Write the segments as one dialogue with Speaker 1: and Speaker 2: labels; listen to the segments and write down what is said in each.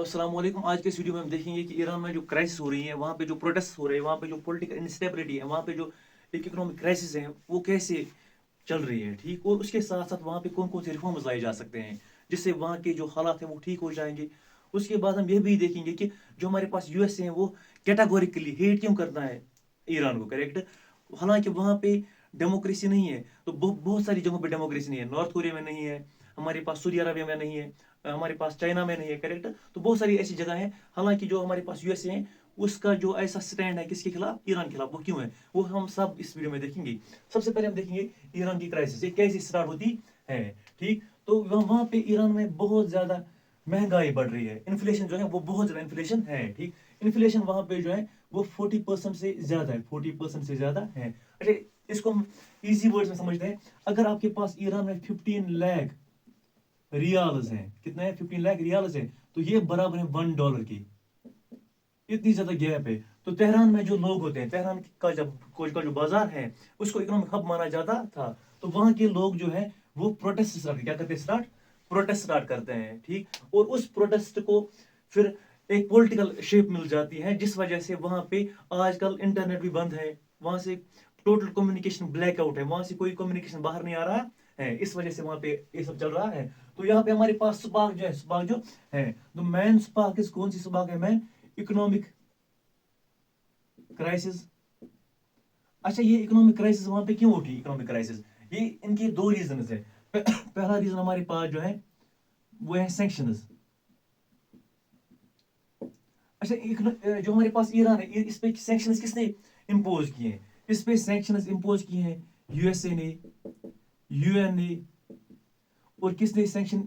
Speaker 1: अस्सलाम वालेकुम। आज के इस वीडियो में हम देखेंगे कि ईरान में जो क्राइसिस हो रही है, वहाँ पे जो प्रोटेस्ट हो रहे हैं, वहाँ पे जो पॉलिटिकल इंस्टेबिलिटी है, वहाँ पे जो एक इकोनॉमिक क्राइसिस है, वो कैसे चल रही है, ठीक। और उसके साथ साथ वहाँ पे कौन कौन से रिफॉर्म्स लाए जा सकते हैं जिससे वहाँ के जो हालात हैं वो ठीक हो जाएंगे। उसके बाद हम ये भी देखेंगे कि जो हमारे पास यूएसए है वो कैटेगोरिकली हेट क्यों करता है ईरान को, करेक्ट। हालांकि वहाँ पे डेमोक्रेसी नहीं है, तो बहुत सारी जगहों पे डेमोक्रेसी नहीं है। नॉर्थ कोरिया में नहीं है, हमारे पास सऊदी अरबिया में नहीं है, हमारे पास चाइना में नहीं है, करेक्ट। तो बहुत सारी ऐसी जगह है। हालांकि जो हमारे पास यूएसए है उसका जो ऐसा स्टैंड है किसके खिलाफ, ईरान के खिलाफ, वो क्यों है वो हम सब इस वीडियो में देखेंगे। सबसे पहले हम देखेंगे ईरान की क्राइसिस ये कैसे स्टार्ट होती है, ठीक। तो वहाँ पे ईरान में बहुत ज्यादा महंगाई बढ़ रही है, इन्फ्लेशन जो है वो बहुत ज्यादा इन्फ्लेशन है, ठीक। इन्फ्लेशन वहाँ पे जो है वो 40% से ज्यादा है, 40% से ज्यादा है। अच्छा, इसको हम इजी वर्ड्स में समझते हैं। अगर आपके पास ईरान में 15 लाख रियाल्स हैं, कितना है, 15 लाख रियाल्स हैं, तो ये बराबर है $1 की। इतनी ज्यादा गैप है। तो तेहरान में जो लोग होते हैं, तेहरान का जब का जो बाजार है उसको इकोनॉमिक हब माना जाता था, तो वहां के लोग जो है वो प्रोटेस्ट स्टार्ट क्या करते हैं, प्रोटेस्ट स्टार्ट करते हैं, ठीक। और उस प्रोटेस्ट को फिर एक पॉलिटिकल शेप मिल जाती है, जिस वजह से वहां पे आजकल इंटरनेट भी बंद है, वहां से टोटल कम्युनिकेशन ब्लैकआउट है, वहां से कोई कम्युनिकेशन बाहर नहीं आ रहा है। इस वजह से वहां पे ये सब चल रहा है। तो यहाँ पे हमारे पास स्पार्क जो है, स्पार्क जो है, तो मैन स्पार्क इस कौन सी स्पार्क है, मैन इकोनॉमिक क्राइसिस। अच्छा, ये इकोनॉमिक क्राइसिस वहां पे क्यों उठी, इकोनॉमिक क्राइसिस, ये इनके दो रीजन है। पहला रीजन हमारे पास जो है वो है सैंक्शंस। अच्छा, जो हमारे पास ईरान है, इस पे सैंक्शंस किसने इंपोज किए हैं, इस पे सैंक्शंस इंपोज किए हैं यूएसए ने, यूएन ने, और किसने सैंक्शन,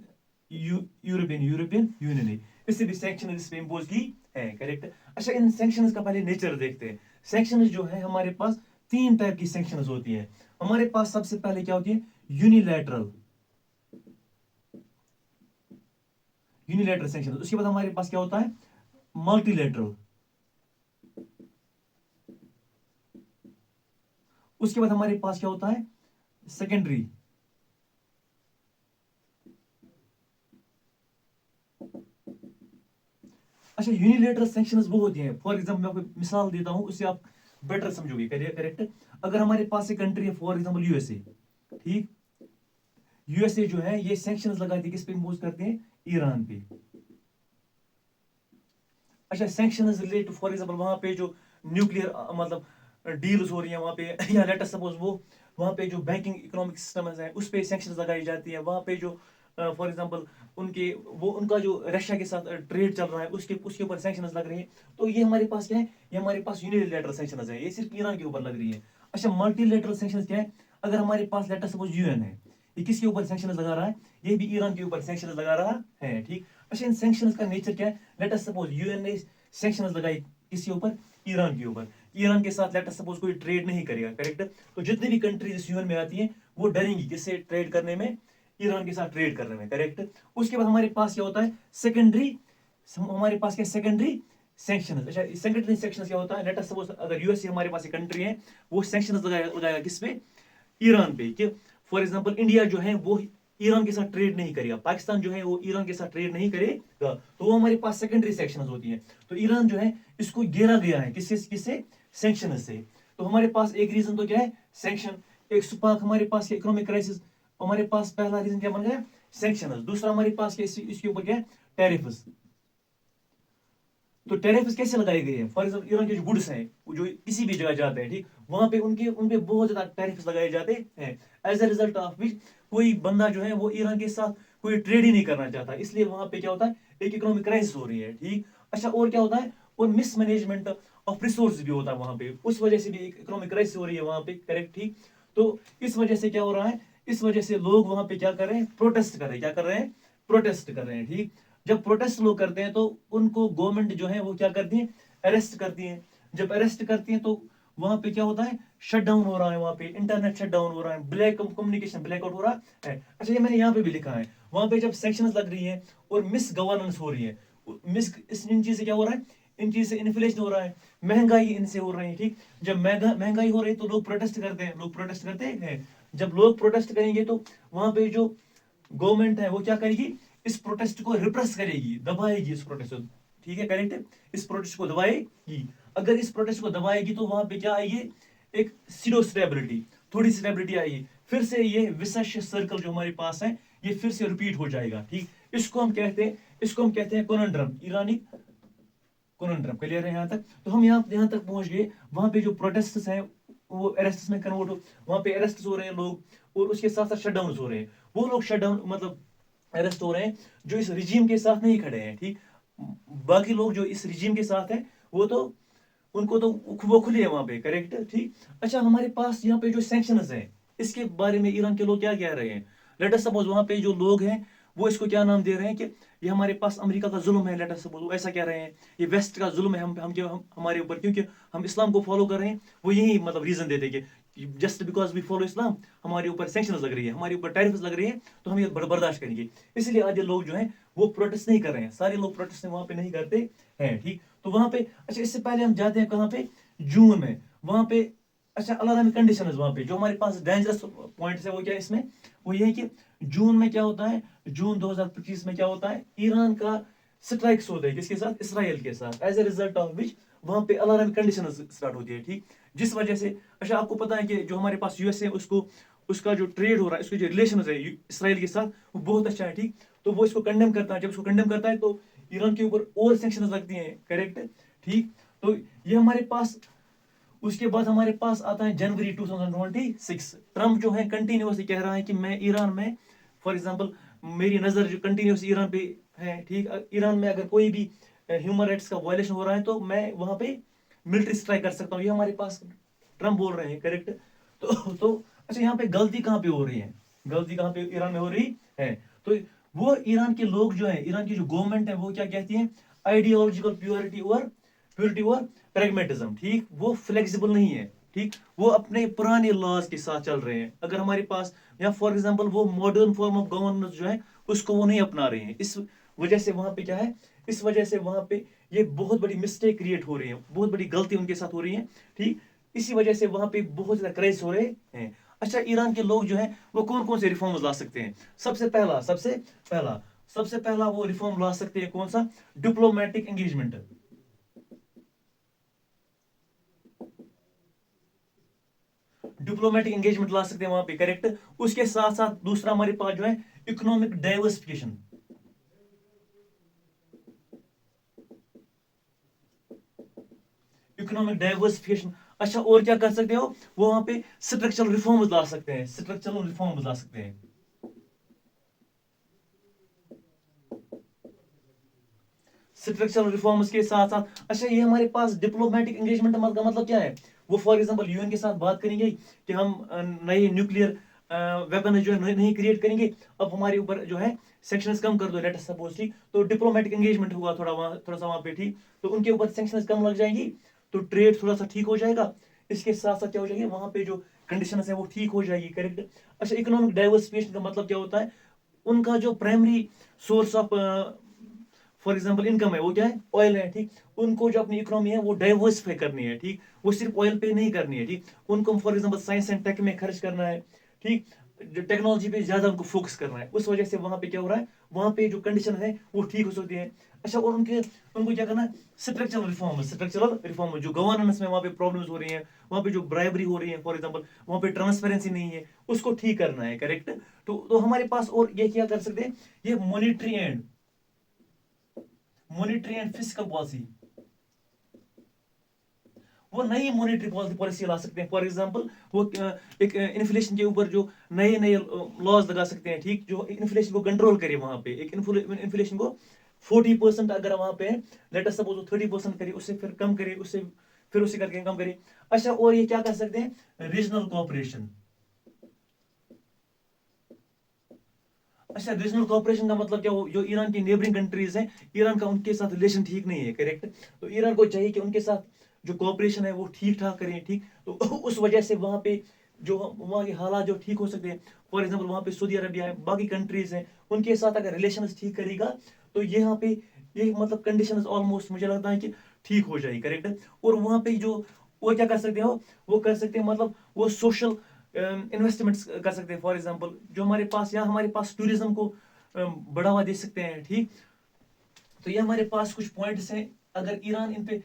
Speaker 1: यूरोपियन यूरोपियन यूनियन ने। इससे भी सैंक्शन इस पे इंपोज की है, करेक्ट। अच्छा, इन सैंक्शंस का पहले नेचर देखते हैं। सैंक्शंस जो है हमारे पास तीन टाइप की सैंक्शंस होती है। हमारे पास सबसे पहले क्या होती है, यूनिलैटरल, यूनिलैटरल सैंक्शंस। उसके बाद हमारे पास क्या होता है, मल्टीलैटरल। उसके बाद हमारे पास क्या होता है, सेकेंडरी। अच्छा, यूनिलेटरल सैंक्शंस वो होती हैं, फॉर एग्जांपल मैं आपको मिसाल देता हूं, उससे आप बेटर समझोगे, करेक्ट। अगर हमारे पास एक कंट्री है, फॉर एग्जांपल यूएसए, ठीक। यूएसए जो है ये सैंक्शंस लगाती है, किस पे इंपोज करते हैं, ईरान पे। अच्छा, sanctions relate to, for example वहां पे जो न्यूक्लियर मतलब डील्स हो रही है वहां पे, या लेट अस सपोज वो वहां पे जो बैंकिंग इकोनॉमिक सिस्टम है उस पे सैंक्शंस लगाई जाती है। वहां पे जो फॉर एग्जांपल उनके वो उनका जो रशिया के साथ ट्रेड चल रहा है उसके उसके ऊपर सैंक्शंस लग रही है। तो ये हमारे पास क्या है, ये हमारे पास यूनिलेटरल सैंक्शंस है, ये सिर्फ ईरान के ऊपर लग रही है। अच्छा, मल्टीलेटरल सैंक्शंस क्या है, अगर हमारे पास लेट अस सपोज यूएन है, ये किसके ऊपर सैंक्शंस लगा रहा है, ये भी ईरान के ऊपर सैंक्शंस लगा रहा है, ठीक। अच्छा, इन सैंक्शंस का नेचर क्या है, लेट अस सपोज यूएन ने सैंक्शंस लगाई किसके ऊपर, ईरान के ऊपर। ईरान के साथ लेट अस सपोज कोई ट्रेड नहीं करेगा, करेक्ट। तो जितनी भी कंट्रीज इस यूएन में आती हैं वो डरेंगी किससे ट्रेड करने में, ईरान के साथ ट्रेड करने में, करेक्ट। उसके बाद हमारे पास क्या होता है, सेकेंडरी, हमारे पास क्या सेकेंडरी सैंक्शंस। अच्छा, सेकेंडरी सैंक्शंस क्या होता है, लेट अस सपोज अगर यूएसए हमारे पास एक कंट्री है, वो सैंक्शंस लगाएगा किस पे, ईरान पे, कि फॉर एग्जांपल इंडिया जो है वो ईरान के साथ ट्रेड नहीं करेगा, पाकिस्तान जो है वो ईरान के साथ ट्रेड नहीं करेगा, तो वो हमारे पास सेकेंडरी सेक्शंस होती हैं। तो ईरान जो है इसको घेरा गया है किससे, किससे, सैंक्शन से। तो हमारे पास एक रीजन तो क्या है, सैंक्शन। एक सुपाक हमारे पास इकोनॉमिक क्राइसिस, हमारे पास पहला रीजन क्या बन गया, सैंक्शन। दूसरा हमारे पास क्या इसके ऊपर क्या है, टैरिफ्स। तो टैरिफ्स कैसे लगाए गए हैं, फॉर एग्जाम्पल ईरान के जो गुड्स हैं वो जो किसी भी जगह जाते हैं, ठीक, वहां पे उनके उनपे बहुत ज्यादा टैरिफ्स लगाए जाते हैं। As a result of which कोई बंदा जो है वो ईरान के साथ कोई ट्रेड ही नहीं करना चाहता, इसलिए वहां पे क्या होता है, एक इकोनॉमिक क्राइसिस हो रही है, ठीक। अच्छा, और क्या होता है, और मिसमैनेजमेंट ऑफ रिसोर्स भी होता है वहां पे, उस वजह से भी एक इकोनॉमिक क्राइसिस हो रही है वहां पे, करेक्ट, ठीक। तो इस वजह से क्या हो रहा है, इस वजह से लोग वहां पे क्या कर रहे हैं, प्रोटेस्ट कर रहे हैं, क्या कर रहे हैं, प्रोटेस्ट कर रहे हैं, ठीक। जब प्रोटेस्ट लोग करते हैं तो उनको गवर्नमेंट जो है वो क्या करती है, अरेस्ट करती है। जब अरेस्ट करती है तो वहां पे क्या होता है, शट डाउन हो रहा है, वहां पे इंटरनेट शट डाउन हो रहा है, ब्लैक कम्युनिकेशन ब्लैकआउट हो रहा है। अच्छा, ये मैंने यहाँ पे भी लिखा है, वहां पे जब सैंक्शंस लग रही है और मिस गवर्नेंस हो रही है, मिस इन चीज से क्या हो रहा है, इन चीज से इन्फ्लेशन हो रहा है, महंगाई इनसे हो रही है, ठीक। जब महंगाई हो रही है तो लोग प्रोटेस्ट करते हैं, लोग प्रोटेस्ट करते हैं। जब लोग प्रोटेस्ट करेंगे तो वहां पे जो गवर्नमेंट है वो क्या करेगी, اس پروٹیسٹ کو ریپریس کرے گی, دبائے گی اس پروٹیسٹ کو, ٹھیک ہے کریکٹ, اس پروٹیسٹ کو دبائے گی. اگر اس پروٹیسٹ کو دبائے گی تو وہاں پہ کیا آئے گی, ایک سیڈو اسٹیبلٹی, تھوڑی اسٹیبلٹی آئے گی, پھر سے یہ وسش سرکل جو ہمارے پاس ہے یہ پھر سے ریپیٹ ہو جائے گا, ٹھیک. اس کو ہم کہتے ہیں کننڈرم, ایرانی کننڈرم. کلیئر ہے یہاں تک؟ تو ہم یہاں تک پہنچ گئے. وہاں پہ جو پروٹیسٹس ہیں وہ اریسٹس میں کنورٹ وہاں پہ اریسٹس ہو رہے ہیں لوگ, اور اس کے ساتھ ساتھ شٹ ڈاؤنز ہو رہے ہیں. وہ لوگ شٹ ڈاؤن مطلب اریسٹ ہو رہے ہیں جو اس رجیم کے ساتھ نہیں کھڑے ہیں, ٹھیک. باقی لوگ جو اس رجیم کے ساتھ ہیں وہ تو ان کو تو وہ کھلے ہیں وہاں پہ, کریکٹ, ٹھیک. اچھا, ہمارے پاس یہاں پہ جو سینکشنز ہیں اس کے بارے میں ایران کے لوگ کیا کہہ رہے ہیں. لیٹ اس سپوز وہاں پہ جو لوگ ہیں وہ اس کو کیا نام دے رہے ہیں کہ یہ ہمارے پاس امریکہ کا ظلم ہے. لیٹ اس سپوز وہ ایسا کہہ رہے ہیں, یہ ویسٹ کا ظلم ہے ہمارے اوپر, کیونکہ ہم اسلام کو فالو کر رہے ہیں. وہ یہی مطلب ریزن دیتے کہ جسٹ بیکاز وی فالو اسلام ہمارے اوپر سینکشنز لگ رہی ہے, ہمارے اوپر ٹیرفز لگ رہی ہیں, تو ہم یہ برداشت کریں گے. اس لیے آج لوگ جو ہیں وہ پروٹیسٹ نہیں کر رہے ہیں, سارے لوگ پروٹیسٹ وہاں پہ نہیں کرتے ہیں, ٹھیک. تو وہاں پہ اچھا, اس سے پہلے ہم جاتے ہیں کہاں پہ, جون میں. وہاں پہ اچھا الارمی کنڈیشنز وہاں پہ جو ہمارے پاس ڈینجرس پوائنٹس ہے وہ کیا اس میں, وہ یہ ہے کہ جون میں کیا ہوتا ہے, جون 2025 میں کیا ہوتا ہے, ایران کا سٹرائکس ہوتا ہے کس کے ساتھ, اسرائیل کے ساتھ. As a result of which وہاں پہ الارمی کنڈیشنز اسٹارٹ ہوتی ہے, ٹھیک. جس وجہ سے اچھا آپ کو پتا ہے کہ جو ہمارے پاس یو ایس ہے اس کا جو ٹریڈ ہو رہا ہے, اس کے جو ریلیشنز ہے اسرائیل کے ساتھ وہ بہت اچھا ہے, ٹھیک. تو وہ اس کو کنڈیم کرتا ہے, جب اس کو کنڈیم کرتا ہے تو ایران کے اوپر اور سینکشنز لگتی ہیں, کریکٹ, ٹھیک. تو یہ ہمارے پاس, اس کے بعد ہمارے پاس آتا ہے جنوری 2026. ٹرمپ جو ہے کنٹینیوسلی کہہ رہا ہے کہ میں ایران میں, فار ایگزامپل میری نظر جو کنٹینیوس ایران پہ ہے, ٹھیک. ایران میں اگر کوئی بھی ہیومن رائٹس کا وائلیشن ہو رہا ہے تو میں وہاں پہ ملٹری اسٹرائک کر سکتا ہوں. یہ ہمارے پاس ٹرمپ بول رہے ہیں, کریکٹ. تو اچھا, یہاں پہ غلطی کہاں پہ ہو رہی ہے, غلطی کہاں پہ ایران میں ہو رہی ہے. تو وہ ایران کے لوگ جو ہیں, ایران کی جو گورنمنٹ ہے وہ کیا کہتی ہیں, آئیڈیالوجیکل پیورٹی اور پریگمیٹزم, ٹھیک. وہ فلیکسیبل نہیں ہے, ٹھیک. وہ اپنے پرانے لاز کے ساتھ چل رہے ہیں. اگر ہمارے پاس یا فار ایگزامپل وہ ماڈرن فارم آف گورننس جو ہے اس کو وہ نہیں اپنا رہے ہیں. اس وجہ سے وہاں پہ کیا ہے, اس وجہ سے وہاں پہ یہ بہت بڑی مسٹیک کریٹ ہو رہی ہے, بہت بڑی غلطی ان کے ساتھ ہو رہی ہے, ٹھیک. اسی وجہ سے وہاں پہ بہت زیادہ کرائس ہو رہے ہیں. اچھا, ایران کے لوگ جو ہیں وہ کون کون سے ریفارمز لا سکتے ہیں. سب سے پہلا وہ ریفارم لا سکتے ہیں کون سا, ڈپلومیٹک انگیجمنٹ. ڈپلومیٹک انگیجمنٹ لا سکتے ہیں وہاں پہ, کریکٹ. اس کے ساتھ ساتھ دوسرا ہمارے پاس جو ہے اکنامک ڈائیورسفکیشن. Economic diversification. اچھا, اور کیا کر سکتے ہو, وہ وہاں پہ اسٹرکچرل ریفارمز لا سکتے ہیں, اسٹرکچرل ریفارمز لا سکتے ہیں. اسٹرکچرل ریفارمز کے ساتھ ساتھ اچھا, یہ ہمارے پاس ڈپلومیٹک انگیجمنٹ کا مطلب کیا ہے, وہ فار ایگزامپل یو این کے ساتھ بات کریں گے کہ ہم نئے نیوکلیئر ویپن جو ہے نہیں کریٹ کریں گے. اب ہمارے اوپر جو ہے سینکشنز کم کر دو, لیٹ اس سپوز, ٹھیک. تو ڈپلومیٹک انگیجمنٹ ہوگا تھوڑا سا وہاں پہ, ٹھیک. تو ان کے اوپر سینکشنز کم لگ جائیں گی تو ٹریڈ تھوڑا سا ٹھیک ہو جائے گا. اس کے ساتھ ساتھ کیا ہو جائے گا, وہاں پہ جو کنڈیشنز ہیں وہ ٹھیک ہو جائے گی, کریکٹ. اچھا, اکنامک ڈائیورسفکیشن کا مطلب کیا ہوتا ہے, ان کا جو primary source of for example income ہے وہ کیا ہے, آئل ہے, ٹھیک. ان کو جو اپنی اکنامی ہے وہ ڈائیورسفائی کرنی ہے, ٹھیک. وہ صرف آئل پہ نہیں کرنی ہے, ٹھیک. ان کو for example science and take میں خرچ کرنا ہے, ٹھیک. جو ٹیکنالوجی پہ زیادہ ان کو فوکس کرنا ہے. اس وجہ سے وہاں پہ کیا ہو رہا ہے, وہاں پہ جو کنڈیشن ہے وہ ٹھیک ہو سکتی ہے. اچھا, اور ان کو کیا کرنا ہے, اسٹرکچرل ریفارم جو گورننس میں وہاں پہ پرابلمز ہو رہی ہیں, وہاں پہ جو برائبری ہو رہی ہے, فار ایگزامپل وہاں پہ ٹرانسپیرنسی نہیں ہے, اس کو ٹھیک کرنا ہے, کریکٹ. تو ہمارے پاس اور یہ کیا کر سکتے ہیں, یہ مونیٹری اینڈ فسکل پالیسی, وہ نئی مونیٹری پالیسی لا سکتے ہیں. فار ایگزامپل وہ ایک انفلیشن کے اوپر جو نئے لاز لگا سکتے ہیں, ٹھیک. جو انفلیشن کو کنٹرول کرے, وہاں پہ ایک انفلیشن کو 40% اگر وہاں پہ لیٹ اس سپوز 30% کرے, اس سے پھر کم کرے, اس سے پھر اسے کر کے کم کرے. اچھا, اور یہ کیا کر سکتے ہیں, ریجنل کوآپریشن. اچھا, ریجنل کوآپریشن کا مطلب کیا, جو ایران کی نیبرنگ کنٹریز ہیں, ایران کا ان کے ساتھ ریلیشن ٹھیک نہیں ہے, کریکٹ. تو ایران کو چاہیے کہ ان کے ساتھ جو کوآپریشن ہے وہ ٹھیک ٹھاک کریں, ٹھیک. تو اس وجہ سے وہاں پہ جو وہاں کے حالات جو ٹھیک ہو سکتے ہیں. فار ایگزامپل وہاں پہ سعودی عربیہ ہے, باقی کنٹریز ہیں, ان کے ساتھ اگر ریلیشنز ٹھیک کرے گا تو یہاں پہ یہ مطلب کنڈیشنز آلموسٹ مجھے لگتا ہے کہ ٹھیک ہو جائے, کریکٹ. اور وہاں پہ جو وہ کیا کر سکتے ہو, وہ کر سکتے ہیں مطلب وہ سوشل انویسٹمنٹس کر سکتے ہیں. فار ایگزامپل جو ہمارے پاس ٹوریزم کو बढ़ावा दे सकते हैं, ठीक। तो ये हमारे पास कुछ पॉइंट्स हैं, अगर ईरान इन पे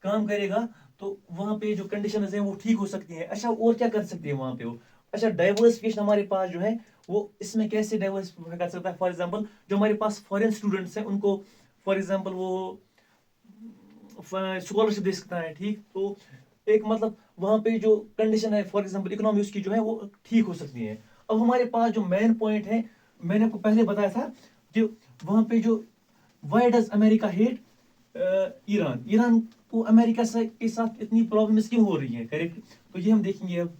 Speaker 1: काम करेगा तो वहाँ पे जो कंडीशंस हैं वो ठीक हो सकती हैं। अच्छा, और क्या कर सकते हैं वहाँ पे वो? अच्छा, डाइवर्सिफिकेशन हमारे पास जो है वो इसमें कैसे डाइवर्सिफाई कर सकता है? फॉर एग्जांपल जो हमारे पास फॉरेन स्टूडेंट्स हैं उनको फॉर एग्जांपल वो स्कॉलरशिप दे सकता है, ठीक। तो एक मतलब वहाँ पे जो कंडीशन है फॉर एग्जांपल इकोनॉमी उसकी जो है वो ठीक हो सकती है। अब हमारे पास जो मेन पॉइंट है, मैंने आपको पहले बताया था कि वहाँ पे जो why does America hate Iran, Iran को अमेरिका से के साथ इतनी प्रॉब्लम्स क्यों हो रही है, करेक्ट। तो ये हम देखेंगे अब।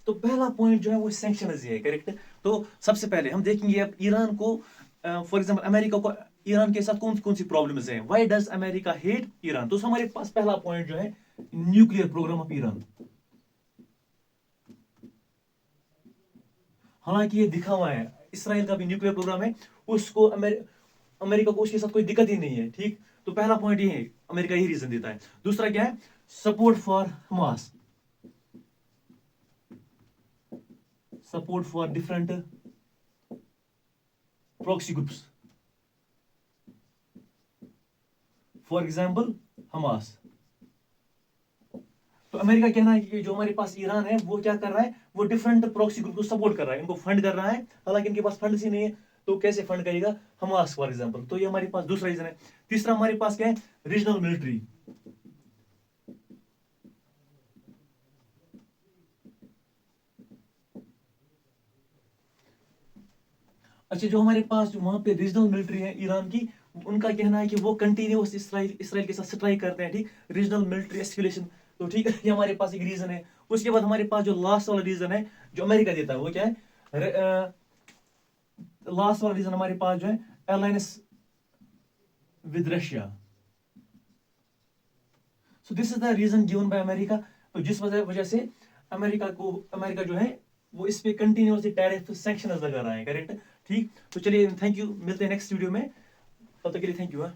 Speaker 1: तो पहला पॉइंट जो है वो सैंक्शंस है, करेक्ट। तो सबसे पहले हम देखेंगे अब ईरान को फॉर एग्जांपल अमेरिका को ईरान के साथ कौन कौन सी प्रॉब्लम्स हैं, why does America hate Iran. तो हमारे पास पहला पॉइंट जो है न्यूक्लियर प्रोग्राम ऑफ ईरान। हालांकि ये दिखा हुआ है इसराइल का भी न्यूक्लियर प्रोग्राम है, उसको अमेरिका को उसके साथ कोई दिक्कत ही नहीं है, ठीक। तो पहला पॉइंट ये है, अमेरिका यही रीजन देता है। दूसरा क्या है? Support for Hamas, support for different proxy groups, for example Hamas. तो अमेरिका कहना है कि जो हमारे पास ईरान है वो क्या कर रहा है, वो डिफरेंट प्रॉक्सी ग्रुप को सपोर्ट कर रहा है, इनको फंड कर रहा है, हालांकि इनके पास फंड ही नहीं है, तो कैसे फंड करेगा हमास फॉर एग्जाम्पल। तो ये हमारे पास दूसरा रीजन है। तीसरा हमारे पास क्या है? Regional military. अच्छा, जो हमारे पास जो वहां पे रीजनल मिलिट्री है ईरान की, उनका कहना है कि वो कंटिन्यूस इसराइल के साथ स्ट्राइक करते हैं, ठीक। रीजनल मिलिट्री एस्केलेशन, तो ठीक है, ये हमारे पास एक रीजन है। उसके बाद हमारे पास जो लास्ट वाला रीजन है जो अमेरिका देता है वो क्या है? लास्ट वाला रीजन हमारे पास जो है alliance with Russia. So this is the reason given by America. तो जिस वजह से अमेरिका जो है वो इस पे कंटिन्यूसली टैरिफ सैंक्शन लगा रहा है, करेक्ट, ठीक। तो चलिए थैंक यू, मिलते हैं नेक्स्ट वीडियो में, तब तक के लिए थैंक यू।